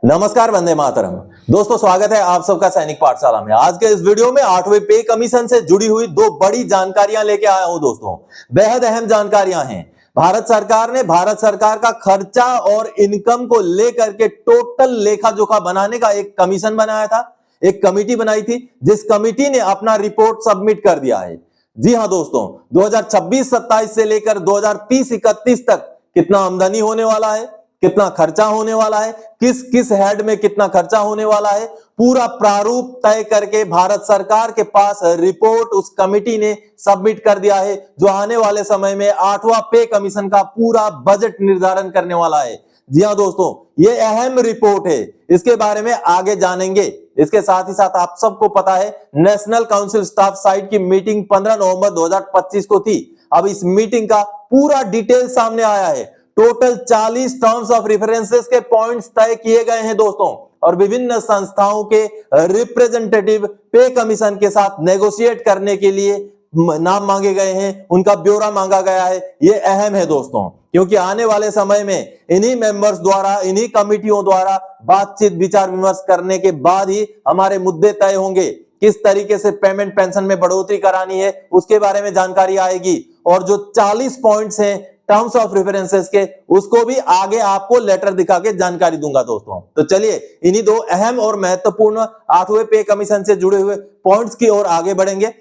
नमस्कार, वंदे मातरम। दोस्तों, स्वागत है आप सबका सैनिक पाठशाला में। आज के इस वीडियो में 8वें पे कमीशन से जुड़ी हुई दो बड़ी जानकारियां लेके आया हूं। दोस्तों, बेहद अहम जानकारियां हैं। भारत सरकार ने भारत सरकार का खर्चा और इनकम को लेकर के टोटल लेखा जोखा बनाने का एक कमीशन बनाया था, एक कमेटी बनाई थी, जिस कमेटी ने अपना रिपोर्ट सबमिट कर दिया है। जी हां दोस्तों, 2026-27 से लेकर 2030-31 तक कितना आमदनी होने वाला है, कितना खर्चा होने वाला है, किस किस हेड में कितना खर्चा होने वाला है, पूरा प्रारूप तय करके भारत सरकार के पास रिपोर्ट उस कमेटी ने सबमिट कर दिया है, जो आने वाले समय में 8वां पे कमीशन का पूरा बजट निर्धारण करने वाला है। जी हां दोस्तों, ये अहम रिपोर्ट है, इसके बारे में आगे जानेंगे। इसके साथ ही साथ आप सबको पता है, नेशनल काउंसिल स्टाफ साइट की मीटिंग 15 नवंबर 2025 को थी। अब इस मीटिंग का पूरा डिटेल सामने आया है। टोटल 40 टर्म्स ऑफ रेफरेंसेस के पॉइंट्स तय किए गए हैं दोस्तों, और विभिन्न संस्थाओं के रिप्रेजेंटेटिव पे कमीशन के साथ नेगोशिएट करने के लिए नाम मांगे गए हैं, उनका ब्यौरा मांगा गया है। ये अहम है दोस्तों, क्योंकि आने वाले समय में इन्हीं मेंबर्स द्वारा, इन्हीं कमिटियों द्वारा बातचीत विचार विमर्श करने के बाद ही हमारे मुद्दे तय होंगे। किस तरीके से पेमेंट पेंशन में बढ़ोतरी करानी है, उसके बारे में जानकारी आएगी। और जो 40 पॉइंट्स हैं टर्म्स ऑफ रेफरेंसेस के, उसको भी आगे आपको लेटर दिखा के जानकारी दूंगा दोस्तों। तो चलिए इन्हीं दो अहम और महत्वपूर्ण 8वें पे कमीशन से जुड़े हुए पॉइंट्स की ओर आगे बढ़ेंगे।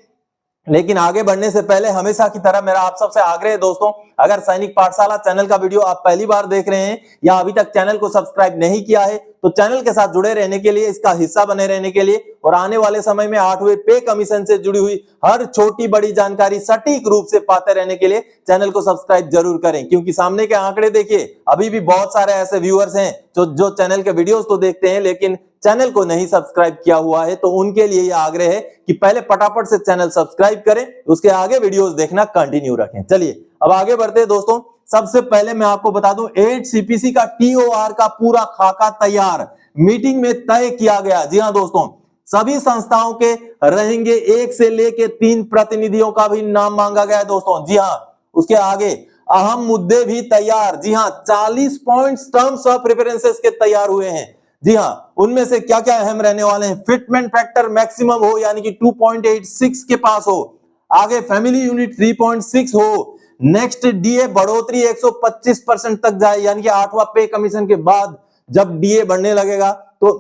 लेकिन आगे बढ़ने से पहले हमेशा की तरह मेरा आप सबसे आग्रह है दोस्तों, अगर सैनिक पाठशाला चैनल का वीडियो आप पहली बार देख रहे हैं या अभी तक चैनल को सब्सक्राइब नहीं किया है, तो चैनल के साथ जुड़े रहने के लिए, इसका हिस्सा बने रहने के लिए, और आने वाले समय में 8वें पे कमीशन से जुड़ी हुई हर छोटी बड़ी जानकारी सटीक रूप से पाते रहने के लिए चैनल को सब्सक्राइब जरूर करें। क्योंकि सामने के आंकड़े देखिए, अभी भी बहुत सारे ऐसे व्यूअर्स हैं जो चैनल के वीडियोस तो देखते हैं लेकिन चैनल को नहीं सब्सक्राइब किया हुआ है। तो उनके लिए यह आग्रह है कि पहले फटाफट से चैनल सब्सक्राइब करें, उसके आगे वीडियोस देखना कंटिन्यू रखें। चलिए अब आगे बढ़ते हैं दोस्तों। सबसे पहले मैं आपको बता दूं, 8 सीपीसी का टीओआर का पूरा खाका तैयार मीटिंग में तय किया गया। जी हां दोस्तों, सभी संस्थाओं के रहेंगे 1 से लेके 3 प्रतिनिधियों का भी नाम मांगा गया है दोस्तों। जी हां, उसके आगे अहम मुद्दे भी तैयार। जी हां, 40 पॉइंट्स टर्म्स ऑफ रेफरेंसेस के तैयार हुए हैं। जी हां, उनमें से क्या क्या अहम रहने वाले हैं? फिटमेंट फैक्टर मैक्सिमम हो, यानी कि 2.86 के पास हो। आगे फैमिली यूनिट 3.6 हो। नेक्स्ट डीए बढ़ोतरी 125% तक जाए, यानी कि 8वां पे कमीशन के बाद जब डीए बढ़ने लगेगा तो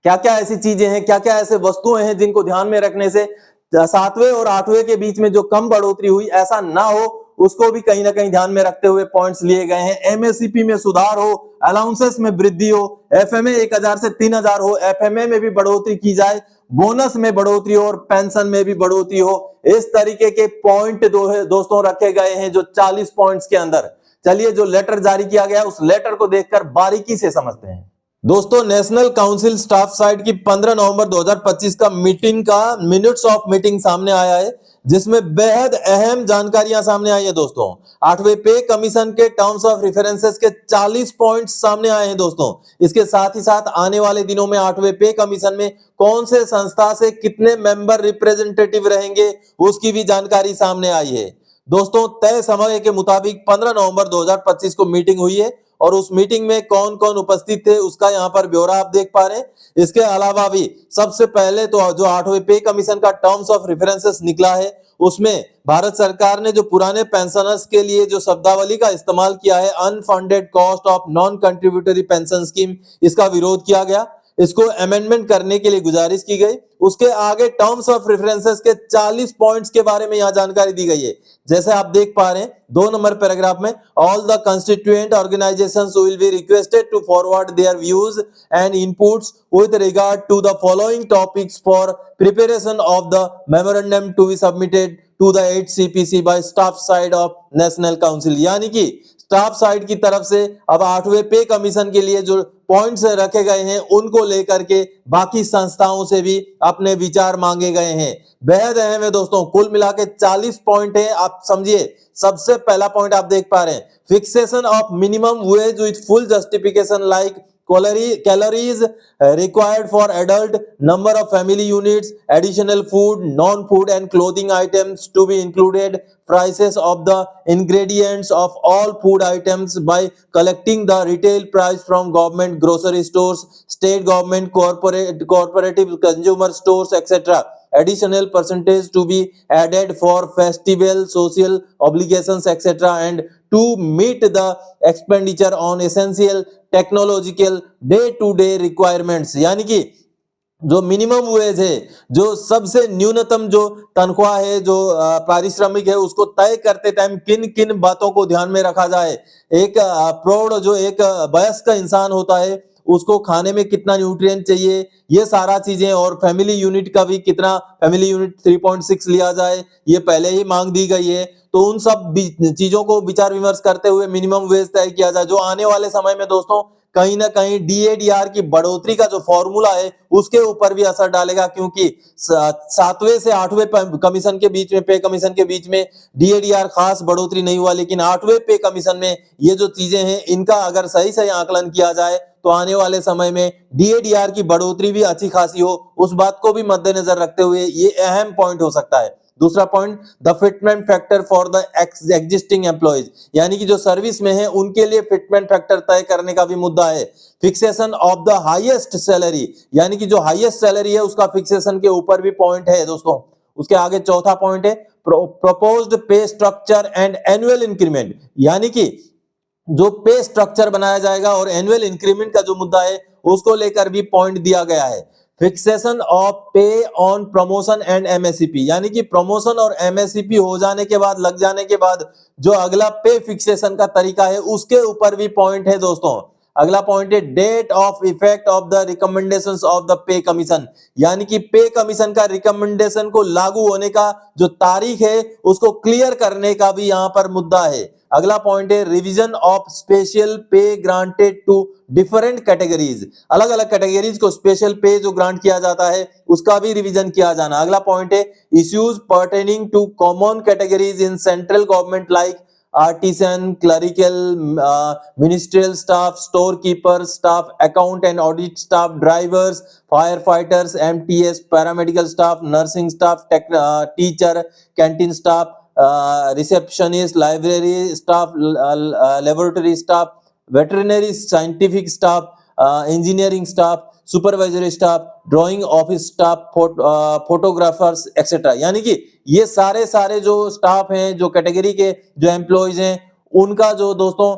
क्या क्या ऐसी चीजें हैं, क्या क्या ऐसे वस्तुएं हैं जिनको ध्यान में रखने से 7वें और 8वें के बीच में जो कम बढ़ोतरी हुई ऐसा ना हो, उसको भी कहीं ना कहीं ध्यान में रखते हुए पॉइंट्स लिए गए हैं। एमएससीपी में सुधार हो, अलाउंसेस में वृद्धि हो, एफएमए 1000 से 3000 हो, एफएमए में भी बढ़ोतरी की जाए, बोनस में बढ़ोतरी हो और पेंशन में भी बढ़ोतरी हो। इस तरीके के पॉइंट दोस्तों रखे गए हैं जो 40 पॉइंट्स के अंदर। चलिए जो लेटर जारी किया गया उस लेटर को देखकर बारीकी से समझते हैं। दोस्तों, नेशनल काउंसिल स्टाफ साइट की 15 नवंबर 2025 का मीटिंग का मिनट्स ऑफ मीटिंग सामने आया है, जिसमें बेहद अहम जानकारियां सामने आई है दोस्तों। 8वें पे कमीशन के टर्म्स ऑफ रेफरेंसेस के 40 पॉइंट्स सामने आए हैं दोस्तों। इसके साथ ही साथ आने वाले दिनों में 8वें पे कमीशन में कौन से संस्था से कितने मेंबर रिप्रेजेंटेटिव रहेंगे, उसकी भी जानकारी सामने आई है दोस्तों। तय समय के मुताबिक 15 नवंबर 2025 को मीटिंग हुई है, और उस मीटिंग में कौन कौन उपस्थित थे उसका यहाँ पर ब्यौरा आप देख पा रहे हैं। इसके अलावा भी सबसे पहले तो जो 8वें पे कमीशन का टर्म्स ऑफ रेफरेंसेस निकला है, उसमें भारत सरकार ने जो पुराने पेंशनर्स के लिए जो शब्दावली का इस्तेमाल किया है, unfunded cost of non contributory pension scheme, इसका विरोध किया गया। इसको अमेंडमेंट करने के लिए गुजारिश की गई। उसके आगे टर्म्स ऑफ रेफरेंसेस के 40 पॉइंट्स के बारे में यहां जानकारी दी गई है। जैसे आप देख पा रहे हैं 2 नंबर पैराग्राफ में, all the constituent organisations will be requested to forward their views and inputs with regard to the following topics for preparation of the memorandum to be submitted to the 8 CPC by staff side of National Council. यानी कि staff side की तरफ से अब 8वें पे commission के लिए जो पॉइंट्स रखे गए हैं उनको लेकर के बाकी संस्थाओं से भी अपने विचार मांगे गए हैं। बेहद अहम है दोस्तों, कुल मिला के 40 पॉइंट है। आप समझिए, सबसे पहला पॉइंट आप देख पा रहे हैं, fixation of minimum wage with full justification like calories required for adult, number of family units, additional food, non-food and clothing items to be included, prices of the ingredients of all food items by collecting the retail price from government grocery stores, state government cooperative consumer stores, etc. Additional percentage to be added for festival, social obligations, etc. and to meet the expenditure on essential technological day to day requirements, यानी कि जो minimum wage है, जो सबसे न्यूनतम जो तनख्वाह है, जो पारिश्रमिक है, उसको तय करते टाइम किन किन बातों को ध्यान में रखा जाए। एक प्रौढ़ जो एक वयस्क इंसान होता है उसको खाने में कितना न्यूट्रिएंट चाहिए, ये सारा चीजें, और फैमिली यूनिट का भी कितना, फैमिली यूनिट 3.6 लिया जाए, ये पहले ही मांग दी गई है। तो उन सब चीजों को विचार विमर्श करते हुए मिनिमम वेज तय किया जाए, जो आने वाले समय में दोस्तों कहीं ना कहीं डीएडीआर की बढ़ोतरी का जो फॉर्मूला है उसके ऊपर भी असर डालेगा, क्योंकि 7वें से 8वें कमीशन के बीच में, पे कमीशन के बीच में डीएडीआर खास बढ़ोतरी नहीं हुआ, लेकिन 8वें पे कमीशन में ये जो चीजें हैं इनका अगर सही सही आकलन किया जाए तो आने वाले समय में डीएडीआर की बढ़ोतरी भी अच्छी खासी हो, उस बात को भी मद्देनजर रखते हुए ये अहम पॉइंट हो सकता है। दूसरा point, the fitment factor for the existing employees, यानी कि जो सर्विस में है उनके लिए फिटमेंट फैक्टर तय करने का भी मुद्दा है। Fixation of the highest salary, यानी कि जो हाईएस्ट सैलरी है उसका फिक्सेशन के ऊपर भी पॉइंट है दोस्तों। उसके आगे चौथा पॉइंट है प्रपोज्ड पे स्ट्रक्चर एंड एनुअल इंक्रीमेंट, यानी कि जो पे स्ट्रक्चर बनाया जाएगा और एनुअल इंक्रीमेंट का जो मुद्दा है उसको लेकर भी पॉइंट दिया गया है। फिक्सेशन ऑफ पे ऑन प्रमोशन एंड एमएससीपी, यानी कि प्रमोशन और एमएससीपी हो जाने के बाद, लग जाने के बाद जो अगला पे फिक्सेशन का तरीका है उसके ऊपर भी पॉइंट है दोस्तों। अगला पॉइंट है date of effect of the recommendations of the pay commission, यानी कि पे कमीशन का रिकमेंडेशन को लागू होने का जो तारीख है उसको क्लियर करने का भी यहां पर मुद्दा है। अगला पॉइंट है रिवीजन ऑफ स्पेशल पे ग्रांटेड टू डिफरेंट कैटेगरीज, अलग अलग कैटेगरीज को स्पेशल पे जो ग्रांट किया जाता है उसका भी रिवीजन किया जाना। अगला पॉइंट है issues pertaining to common categories in central government like artisan, clerical, ministerial staff, store keeper staff, account and audit staff, drivers, fire fighters, MTS, paramedical staff, nursing staff, teacher, canteen staff, receptionist, library staff, laboratory staff, veterinary scientific staff, engineering staff, supervisory staff, drawing office staff, photographers etcetera, यानी कि ये सारे जो staff हैं, जो category के जो employees हैं, उनका जो दोस्तों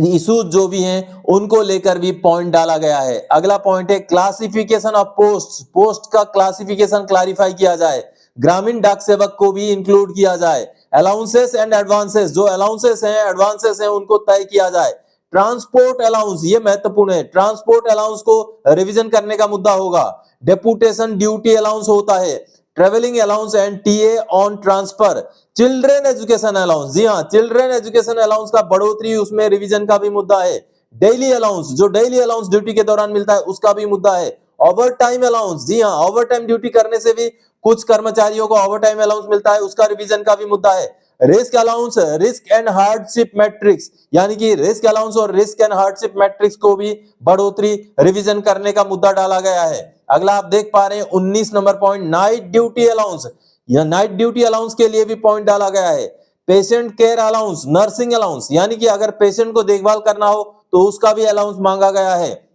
इश्यूज जो भी हैं उनको लेकर भी पॉइंट डाला गया है। अगला पॉइंट है क्लासिफिकेशन ऑफ पोस्ट का क्लासिफिकेशन क्लैरिफाई किया जाए, ग्रामीण डाक सेवक को भी इंक्लूड किया जाए। अलाउंसेस एंड एडवांसेस, जो अलाउंसेस हैं, एडवांसेस हैं, उनको तय किया जाए। ट्रांसपोर्ट अलाउंस, ये महत्वपूर्ण है, ट्रांसपोर्ट अलाउंस को रिवीजन करने का मुद्दा होगा। डेपुटेशन ड्यूटी अलाउंस होता है, travelling allowance and TA on transfer, children education allowance, जी हाँ, चिल्ड्रन एजुकेशन अलाउंस का बढ़ोतरी, उसमें रिवीजन का भी मुद्दा है। डेली अलाउंस, जो डेली अलाउंस ड्यूटी के दौरान मिलता है उसका भी मुद्दा है। ओवर टाइम अलाउंस, जी हाँ, ओवर टाइम ड्यूटी करने से भी कुछ कर्मचारियों को ओवर टाइम अलाउंस मिलता है, उसका रिवीजन का भी मुद्दा है। Risk allowance, risk and hardship matrix, यानी कि रिस्क अलाउंस और रिस्क एंड हार्डशिप मैट्रिक्स को भी बढ़ोतरी रिवीजन करने का मुद्दा डाला गया है। अगला आप देख पा रहे हैं 19 number point, night duty allowance, यह नाइट ड्यूटी अलाउंस के लिए भी पॉइंट डाला गया है। Patient care allowance, nursing allowance, यानी कि अगर पेशेंट को देखभाल करना हो तो उसका भी अलाउंस मांगा गया है।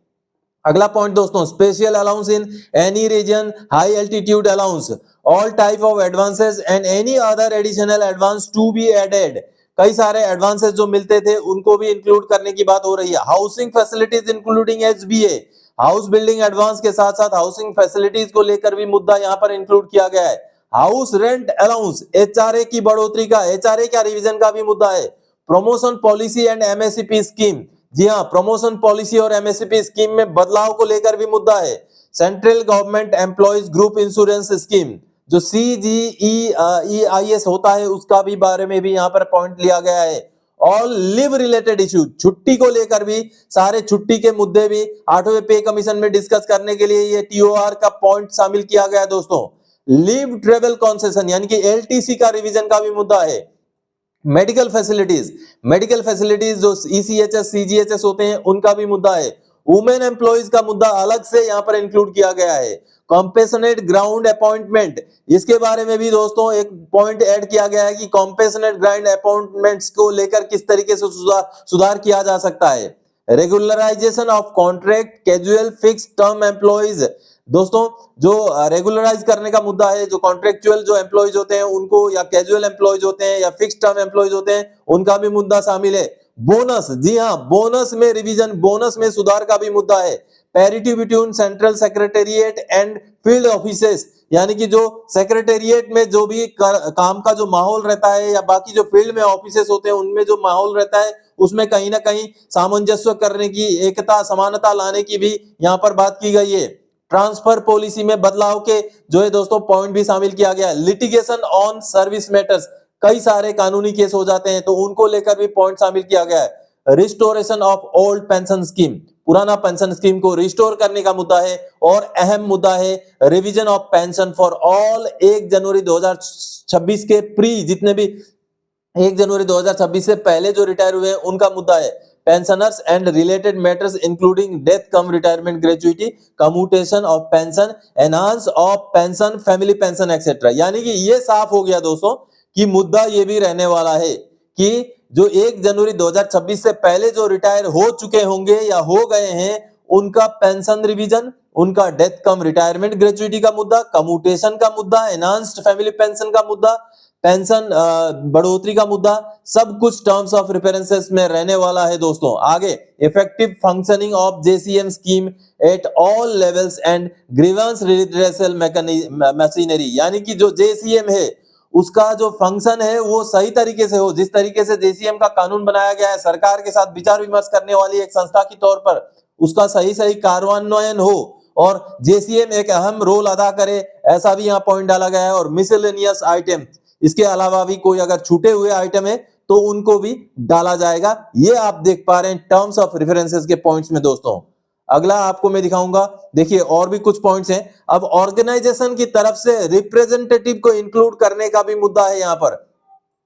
अगला पॉइंट दोस्तों, special allowance in any region, high altitude allowance, all type of advances and any other additional advance to be added, कई सारे एडवांसेस जो मिलते थे उनको भी इंक्लूड करने की बात हो रही है। Housing facilities including HbA, house building advance के साथ साथ हाउसिंग फैसिलिटीज को लेकर भी मुद्दा यहां पर इंक्लूड किया गया है। हाउस रेंट अलाउंस, एचआरए की बढ़ोतरी का, एचआरए का रिवीजन का भी मुद्दा है। Promotion policy and MSCP scheme, जी हाँ, प्रमोशन पॉलिसी और एमएससीपी स्कीम में बदलाव को लेकर भी मुद्दा है। Central government employees group insurance scheme, जो CGEIS होता है, उसका भी बारे में भी यहाँ पर पॉइंट लिया गया है। ऑल लिव रिलेटेड इश्यू, छुट्टी को लेकर भी सारे छुट्टी के मुद्दे भी 8वें पे कमीशन में डिस्कस करने के लिए ये TOR का पॉइंट शामिल किया गया दोस्तों। लीव ट्रेवल कॉन्सेशन, यानी कि LTC का रिवीजन का भी मुद्दा है। मेडिकल फैसिलिटीज जो ECHS CGHS होते हैं उनका भी मुद्दा है। वुमेन एम्प्लॉइज का मुद्दा अलग से यहाँ पर इंक्लूड किया गया है। कॉम्पेशनेट ग्राउंड अपॉइंटमेंट, इसके बारे में भी दोस्तों एक पॉइंट ऐड किया गया है कि कॉम्पेशनेट ग्राउंड अपॉइंटमेंट्स को लेकर किस तरीके से सुधार किया जा सकता है। Regularisation of contract casual fix term employees, दोस्तों जो रेगुलराइज करने का मुद्दा है, जो कॉन्ट्रेक्चुअल जो एम्प्लॉइज होते हैं उनको, या कैजुअल एम्प्लॉइज होते हैं, या फिक्स टर्म एम्प्लॉइज होते हैं, उनका भी मुद्दा शामिल है। बोनस, जी हाँ, बोनस में रिवीजन, बोनस में सुधार का भी मुद्दा है। Parity between central secretariat and field offices, यानी कि जो सेक्रेटेरिएट में जो भी काम का जो माहौल रहता है, या बाकी जो फील्ड में ऑफिसेस होते हैं उनमें जो माहौल रहता है, उसमें कहीं ना कहीं सामंजस्य करने की, एकता समानता लाने की भी यहाँ पर बात की गई है। ट्रांसफर पॉलिसी में बदलाव के जो है दोस्तों पॉइंट भी शामिल किया गया है। लिटिगेशन ऑन सर्विस मैटर्स, कई सारे कानूनी केस हो जाते हैं तो उनको लेकर भी पॉइंट शामिल किया गया है। Restoration of old pension scheme, पुराना पेंशन स्कीम को रिस्टोर करने का मुद्दा है। और अहम मुद्दा है revision of pension for all 1 जनवरी 2026 के प्री, जितने भी 1 जनवरी 2026 से पहले जो रिटायर हुए हैं उनका मुद्दा है। Pensioners and related matters including death cum retirement gratuity, commutation of pension, enhance of pension, family pension etcetera. यानी कि ये साफ हो गया दोस्तों कि मुद्दा ये भी रहने वाला है कि जो 1 जनवरी 2026 से पहले जो रिटायर हो चुके होंगे या हो गए हैं, उनका पेंशन रिवीजन, उनका डेथ कम रिटायरमेंट ग्रेजुइटी का मुद्दा, कम्यूटेशन का मुद्दा, एनहांस्ड फैमिली पेंशन का मुद्दा, पेंशन बढ़ोतरी का मुद्दा, सब कुछ टर्म्स ऑफ रेफरेंसेस में रहने वाला है दोस्तों। आगे, effective functioning of JCM scheme at all levels and grievance redressal machinery, यानी कि जो जेसीएम है उसका जो फंक्शन है वो सही तरीके से हो। जिस तरीके से जेसीएम का कानून बनाया गया है, सरकार के साथ विचार विमर्श करने वाली एक संस्था की तौर पर उसका सही सही कार्यान्वयन हो और जेसीएम एक अहम रोल अदा करे, ऐसा भी यहाँ पॉइंट डाला गया है। और मिसलेनियस आइटम, इसके अलावा भी कोई अगर छूटे हुए आइटम है तो उनको भी डाला जाएगा। ये आप देख पा रहे हैं टर्म्स ऑफ रेफरेंसेस के पॉइंट्स में दोस्तों। अगला आपको मैं दिखाऊंगा, देखिए और भी कुछ पॉइंट्स हैं। अब ऑर्गेनाइजेशन की तरफ से रिप्रेजेंटेटिव को इंक्लूड करने का भी मुद्दा है। यहाँ पर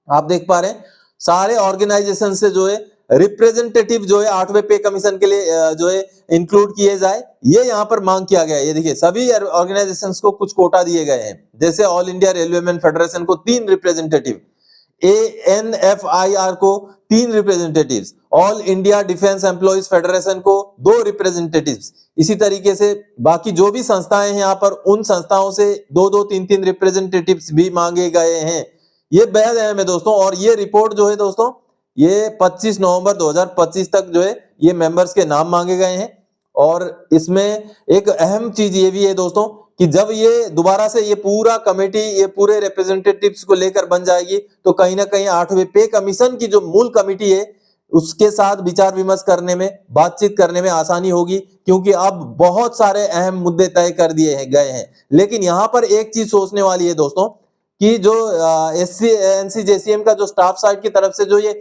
आप देख पा रहे हैं सारे ऑर्गेनाइजेशन से जो है रिप्रेजेंटेटिव जो है 8वें पे कमीशन के लिए जो है इंक्लूड किए जाए, ये यहाँ पर मांग किया गया है। ये देखिए सभी ऑर्गेनाइजेशंस को कुछ कोटा दिए गए हैं, जैसे ऑल इंडिया रेलवेमैन फेडरेशन को 3 रिप्रेजेंटेटिव, ANFIR को 3 representatives, all India defence employees federation को 2 रिप्रेजेंटेटिव्स। इसी तरीके से बाकी जो भी संस्थाएं हैं यहाँ पर, उन संस्थाओं से 2-2, 3-3 रिप्रेजेंटेटिव्स भी मांगे गए हैं। ये बेहद अहम है दोस्तों। और ये रिपोर्ट जो है दोस्तों, ये 25 नवंबर 2025 तक जो है ये मेंबर्स के नाम मांगे गए हैं। और इसमें एक अहम चीज ये भी है दोस्तों कि जब ये दोबारा से ये पूरा कमेटी, ये पूरे रिप्रेजेंटेटिव्स को लेकर बन जाएगी तो कहीं ना कहीं 8वें पे कमीशन की जो मूल कमेटी है उसके साथ विचार विमर्श करने में, बातचीत करने में आसानी होगी, क्योंकि अब बहुत सारे अहम मुद्दे तय कर दिए गए हैं। लेकिन यहाँ पर एक चीज सोचने वाली है दोस्तों कि जो NCJCM का जो स्टाफ साइड की तरफ से जो ये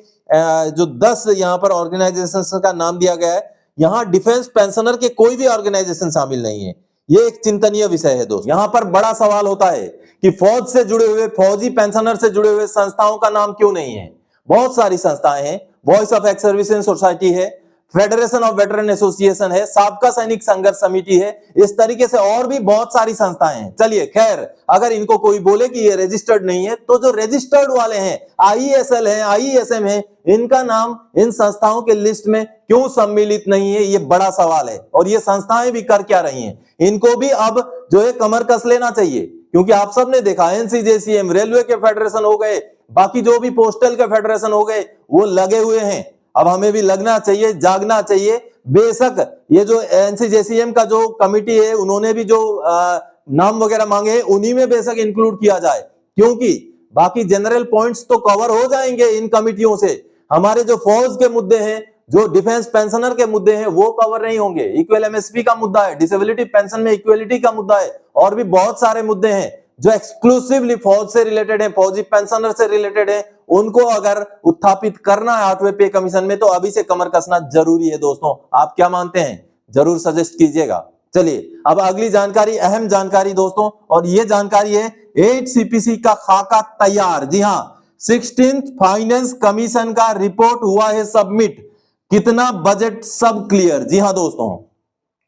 जो 10 यहाँ पर ऑर्गेनाइजेशन का नाम दिया गया है, यहाँ डिफेंस पेंशनर के कोई भी ऑर्गेनाइजेशन शामिल नहीं है। ये एक चिंतनीय विषय है दोस्तों। यहाँ पर बड़ा सवाल होता है कि फौज से जुड़े हुए, फौजी पेंशनर से जुड़े हुए संस्थाओं का नाम क्यों नहीं है। बहुत सारी संस्थाएं हैं, voice of x services society है, फेडरेशन ऑफ वेटरन एसोसिएशन है, साबका सैनिक संघर्ष समिति है, इस तरीके से और भी बहुत सारी संस्थाएं हैं। चलिए खैर, अगर इनको कोई बोले कि ये रजिस्टर्ड नहीं है, तो जो रजिस्टर्ड वाले हैं, IESL है, IESM है, इनका नाम इन संस्थाओं के लिस्ट में क्यों सम्मिलित नहीं है, ये बड़ा सवाल है। और ये संस्थाएं भी कर क्या रही हैं, इनको भी अब जो है कमर कस लेना चाहिए। क्योंकि आप सबने देखा NCJCM, रेलवे के फेडरेशन हो गए, बाकी जो भी पोस्टल के फेडरेशन हो गए, वो लगे हुए हैं। अब हमें भी लगना चाहिए, जागना चाहिए। बेशक ये जो NCJCM का जो कमिटी है, उन्होंने भी जो नाम वगैरह मांगे हैं, उन्हीं में बेशक इंक्लूड किया जाए, क्योंकि बाकी जनरल पॉइंट्स तो कवर हो जाएंगे इन कमिटियों से। हमारे जो फौज के मुद्दे हैं, जो डिफेंस पेंशनर के मुद्दे हैं, वो कवर नहीं होंगे। इक्वल MSP का मुद्दा है, डिसेबिलिटी पेंशन में इक्वलिटी का मुद्दा है, और भी बहुत सारे मुद्दे हैं जो एक्सक्लूसिवली फौज से रिलेटेड है, फौजी पेंशनर से रिलेटेड है। उनको अगर उत्थापित करना है 8वें पे कमीशन में, तो अभी से कमर कसना जरूरी है दोस्तों। आप क्या मानते हैं, जरूर सजेस्ट कीजिएगा। चलिए अब अगली जानकारी, अहम जानकारी दोस्तों, और ये जानकारी है 8 CPC का खाका तैयार। जी हाँ, 16th फाइनेंस कमीशन का रिपोर्ट हुआ है सबमिट। कितना बजट सब क्लियर। जी हाँ दोस्तों,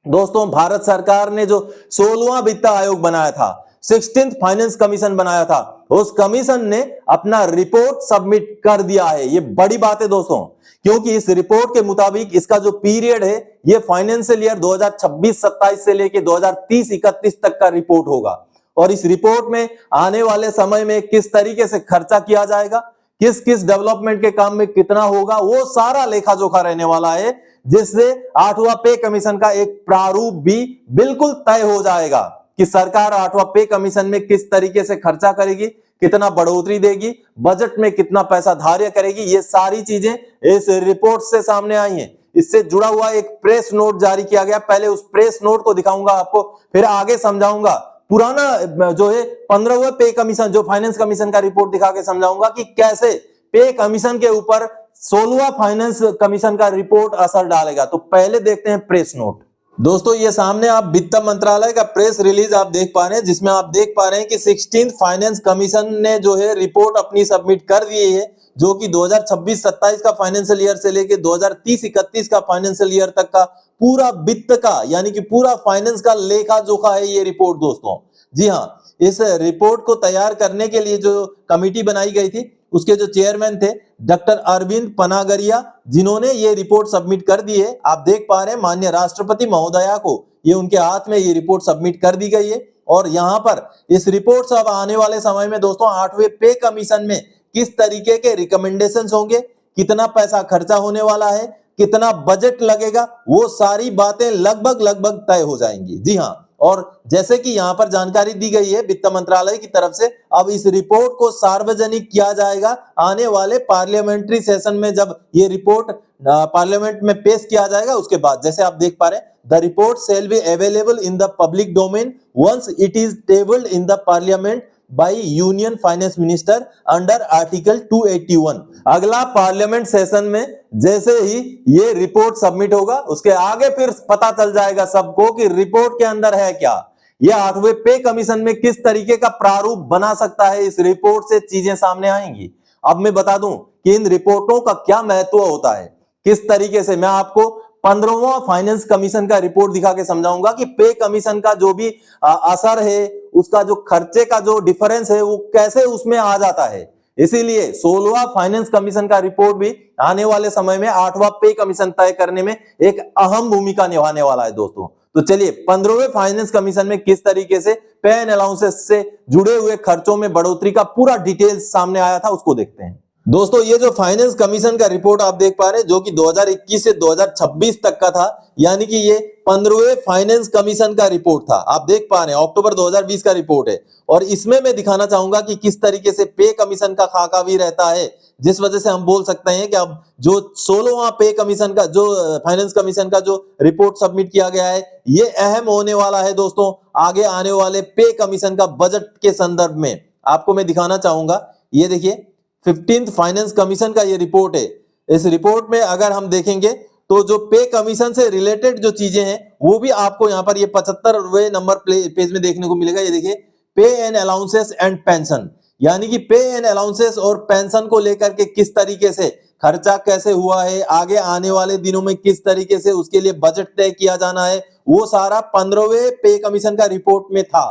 दोस्तों भारत सरकार ने जो 16वां वित्त आयोग बनाया था, 16th फाइनेंस कमीशन बनाया था, उस कमीशन ने अपना रिपोर्ट सबमिट कर दिया है। ये बड़ी बात है दोस्तों, क्योंकि इस रिपोर्ट के मुताबिक इसका जो पीरियड है ये फाइनेंशियल ईयर 2026-27 से लेके 2030-31 तक का रिपोर्ट होगा। और इस रिपोर्ट में आने वाले समय में किस तरीके से खर्चा किया जाएगा, किस किस डेवलपमेंट के काम में कितना होगा, वो सारा लेखा जोखा रहने वाला है, जिससे 8वां पे कमीशन का एक प्रारूप भी बिल्कुल तय हो जाएगा कि सरकार 8वां पे कमीशन में किस तरीके से खर्चा करेगी, कितना बढ़ोतरी देगी, बजट में कितना पैसा धार्य करेगी। ये सारी चीजें इस रिपोर्ट से सामने आई हैं। इससे जुड़ा हुआ एक प्रेस नोट जारी किया गया। पहले उस प्रेस नोट को दिखाऊंगा आपको, फिर आगे समझाऊंगा। पुराना जो है 15वें पे कमीशन, जो फाइनेंस कमीशन का रिपोर्ट दिखा के समझाऊंगा कि कैसे पे कमीशन के ऊपर 16वां फाइनेंस कमीशन का रिपोर्ट असर डालेगा। तो पहले देखते हैं प्रेस नोट। दोस्तों ये सामने आप वित्त मंत्रालय का प्रेस रिलीज आप देख पा रहे हैं, जिसमें आप देख पा रहे हैं कि 16th फाइनेंस कमीशन ने जो है रिपोर्ट अपनी सबमिट कर दी है, जो कि 2026-27 का फाइनेंशियल ईयर से लेके 2030-31 का फाइनेंशियल ईयर तक का पूरा वित्त का, यानी कि पूरा फाइनेंस का लेखा जोखा है ये रिपोर्ट दोस्तों। जी हाँ, इस रिपोर्ट को तैयार करने के लिए जो कमेटी बनाई गई थी, उसके जो चेयरमैन थे डॉक्टर अरविंद पनागरिया, जिन्होंने ये रिपोर्ट सबमिट कर दी है। आप देख पा रहे हैं माननीय राष्ट्रपति महोदया को ये उनके हाथ में ये रिपोर्ट सबमिट कर दी गई है। और यहाँ पर इस रिपोर्ट से अब आने वाले समय में दोस्तों 8वें पे कमीशन में किस तरीके के रिकमेंडेशंस होंगे, कितना पैसा खर्चा होने वाला है, कितना बजट लगेगा, वो सारी बातें लगभग तय हो जाएंगी। जी हाँ, और जैसे कि यहां पर जानकारी दी गई है वित्त मंत्रालय की तरफ से, अब इस रिपोर्ट को सार्वजनिक किया जाएगा आने वाले पार्लियामेंट्री सेशन में। जब ये रिपोर्ट पार्लियामेंट में पेश किया जाएगा उसके बाद, जैसे आप देख पा रहे हैं, the report shall be available in the public domain once it is tabled in the parliament by union finance minister under article 281। अगला पार्लियामेंट सेशन में जैसे ही ये रिपोर्ट सबमिट होगा, उसके आगे फिर पता चल जाएगा सबको कि रिपोर्ट के अंदर है क्या, ये 8वें पे कमीशन में किस तरीके का प्रारूप बना सकता है। इस रिपोर्ट से चीजें सामने आएंगी। अब मैं बता दूं कि इन रिपोर्टों का क्या महत्व होता है, किस तरीके से। मैं आपको 15वां फाइनेंस कमीशन का रिपोर्ट दिखा के समझाऊंगा कि पे कमीशन का जो भी असर है, उसका जो खर्चे का जो डिफरेंस है, वो कैसे उसमें आ जाता है। इसीलिए 16वां फाइनेंस कमीशन का रिपोर्ट भी आने वाले समय में 8वां पे कमीशन तय करने में एक अहम भूमिका निभाने वाला है दोस्तों। तो चलिए 15वें फाइनेंस कमीशन में किस तरीके से पे एंड अलाउंसेस से जुड़े हुए खर्चों में बढ़ोतरी का पूरा डिटेल्स सामने आया था, उसको देखते हैं। दोस्तों ये जो फाइनेंस कमीशन का रिपोर्ट आप देख पा रहे हैं, जो कि 2021 से 2026 तक का था, यानी कि ये 15वें फाइनेंस कमीशन का रिपोर्ट था। आप देख पा रहे हैं अक्टूबर 2020 का रिपोर्ट है। और इसमें मैं दिखाना चाहूंगा कि किस तरीके से पे कमीशन का खाका भी रहता है, जिस वजह से हम बोल सकते हैं कि अब जो 16वां पे कमीशन का, जो फाइनेंस कमीशन का जो रिपोर्ट सबमिट किया गया है, ये अहम होने वाला है दोस्तों आगे आने वाले पे कमीशन का बजट के संदर्भ में। आपको मैं दिखाना चाहूंगा, ये देखिए 15th फाइनेंस कमीशन का ये रिपोर्ट है। इस रिपोर्ट में अगर हम देखेंगे तो जो पे कमीशन से रिलेटेड जो चीजें हैं, वो भी आपको यहाँ पर ये 75वें नंबर पेज में देखने को मिलेगा। ये देखिए पे एंड अलाउंसेस एंड पेंशन, यानी कि पे एंड अलाउंसेस और पेंशन को लेकर के किस तरीके से खर्चा कैसे हुआ है, आगे आने वाले दिनों में किस तरीके से उसके लिए बजट तय किया जाना है, वो सारा 15वें पे कमीशन का रिपोर्ट में था।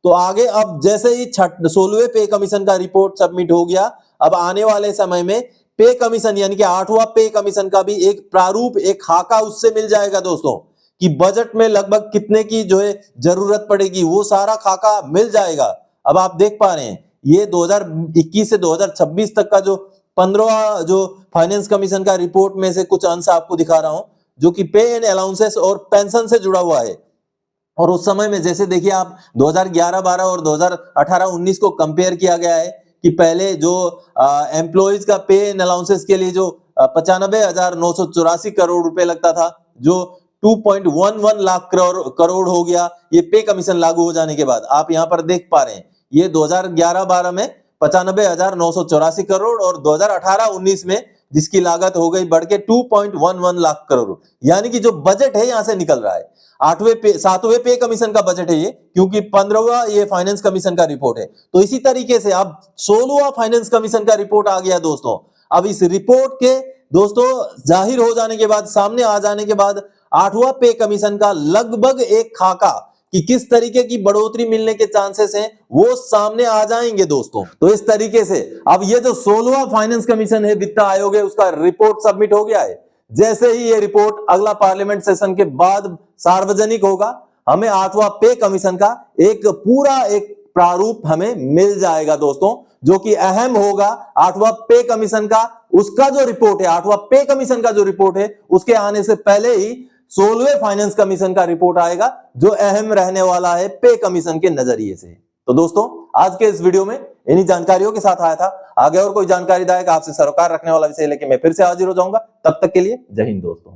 तो आगे अब जैसे ही 16वें पे कमीशन का रिपोर्ट सबमिट हो गया, अब आने वाले समय में पे कमीशन यानी कि 8वां पे कमीशन का भी एक प्रारूप, एक खाका उससे मिल जाएगा दोस्तों, कि बजट में लगभग कितने की जो है जरूरत पड़ेगी, वो सारा खाका मिल जाएगा। अब आप देख पा रहे हैं ये 2021 से 2026 तक का जो 15वां जो फाइनेंस कमीशन का रिपोर्ट में से कुछ अंश आपको दिखा रहा हूं, जो कि पे एंड अलाउंसेस और पेंशन से जुड़ा हुआ है। और उस समय में जैसे देखिए आप 2011-12 और 2018-19 को कंपेयर किया गया है कि पहले जो एम्प्लॉइज का पे एंड अलाउंसेस के लिए जो 95,984 करोड़ रुपए लगता था, जो 2.11 लाख करोड़ हो गया ये पे कमीशन लागू हो जाने के बाद। आप यहाँ पर देख पा रहे हैं ये 2011-12 में 95,984 करोड़ और 2018-19 में जिसकी लागत हो गई बढ़ के 2.11 लाख करोड़, यानी कि जो बजट है यहां से निकल रहा है। 7वें पे कमीशन का बजट है ये, क्योंकि 15वां ये फाइनेंस कमीशन का रिपोर्ट है। तो इसी तरीके से अब 16वां फाइनेंस कमीशन का रिपोर्ट आ गया दोस्तों। अब इस रिपोर्ट के दोस्तों जाहिर हो जाने के बाद, सामने आ जाने के बाद 8वां पे कमीशन का लगभग एक खाका कि किस तरीके की बढ़ोतरी मिलने के चांसेस हैं वो सामने आ जाएंगे दोस्तों। तो इस तरीके से अब ये जो 16वां फाइनेंस कमीशन है, वित्त आयोग है, उसका रिपोर्ट सबमिट हो गया है। जैसे ही ये रिपोर्ट अगला पार्लियामेंट सेशन के बाद सार्वजनिक होगा, हमें 8वां पे कमीशन का एक पूरा एक प्रारूप हमें मिल जाएगा दोस्तों, जो कि अहम होगा। 8वां पे कमीशन का उसका जो रिपोर्ट है, 8वां पे कमीशन का जो रिपोर्ट है, उसके आने से पहले ही 16वें फाइनेंस कमीशन का रिपोर्ट आएगा, जो अहम रहने वाला है पे कमीशन के नजरिए से। तो दोस्तों, आज के इस वीडियो में इन्हीं जानकारियों के साथ आया था। आगे और कोई जानकारीदायक आपसे सरोकार रखने वाला विषय लेके मैं फिर से हाजिर हो जाऊंगा। तब तक के लिए जय हिंद दोस्तों।